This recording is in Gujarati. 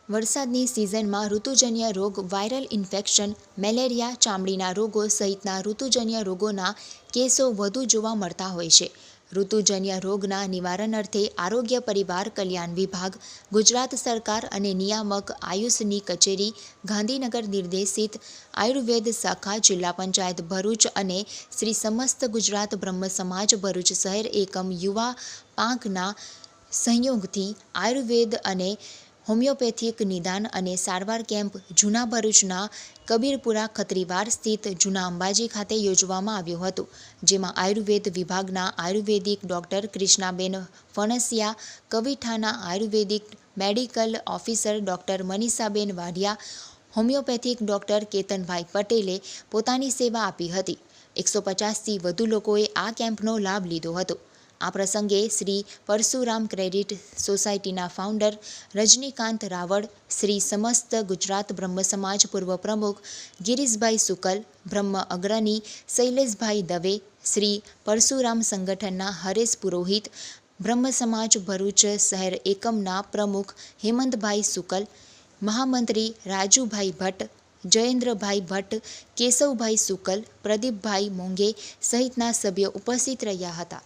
વરસાદની સિઝનમાં ઋતુજન્ય રોગ, વાયરલ ઇન્ફેક્શન, મેલેરિયા, ચામડીના રોગો સહિતના ઋતુજન્ય રોગોના કેસો વધુ જોવા મળતા હોય છે. ઋતુજન્ય રોગના નિવારણ અર્થે આરોગ્ય પરિવાર કલ્યાણ વિભાગ, ગુજરાત સરકાર અને નિયામક આયુષની કચેરી, ગાંધીનગર નિર્દેશિત આયુર્વેદ શાખા, જિલ્લા પંચાયત ભરૂચ અને શ્રી સમસ્ત ગુજરાત બ્રહ્મ સમાજ ભરૂચ શહેર એકમ યુવા પાંખના સહયોગથી આયુર્વેદ અને હોમિયોપેથિક નિદાન અને સારવાર કેમ્પ જૂના ભરૂચના કબીરપુરા ખત્રીવાર સ્થિત જૂના અંબાજી ખાતે યોજવામાં આવ્યું હતું, જેમાં આયુર્વેદ વિભાગના આયુર્વેદિક ડૉક્ટર ક્રિષ્નાબેન ફણસિયા, કવિઠાના આયુર્વેદિક મેડિકલ ઓફિસર ડૉક્ટર મનીષાબેન વાઢિયા, હોમિયોપેથિક ડૉક્ટર કેતનભાઈ પટેલે પોતાની સેવા આપી હતી. 150થી વધુ લોકોએ આ કેમ્પનો લાભ લીધો હતો. આ પ્રસંગે શ્રી પરશુરામ ક્રેડિટ સોસાયટીના ફાઉન્ડર રજનીકાંત રાવળ, શ્રી સમસ્ત ગુજરાત બ્રહ્મ સમાજ પૂર્વ પ્રમુખ ગિરીશભાઈ શુકલ, બ્રહ્મ અગ્રણી શૈલેષભાઈ દવે, શ્રી પરશુરામ સંગઠનના હરેશ પુરોહિત, બ્રહ્મ સમાજ ભરૂચ શહેર એકમના પ્રમુખ હેમંતભાઈ શુકલ, મહામંત્રી રાજુભાઈ ભટ્ટ, જયેન્દ્રભાઈ ભટ્ટ, કેશવભાઈ શુકલ, પ્રદીપભાઈ મોંઘે સહિતના સભ્યો ઉપસ્થિત રહ્યા હતા.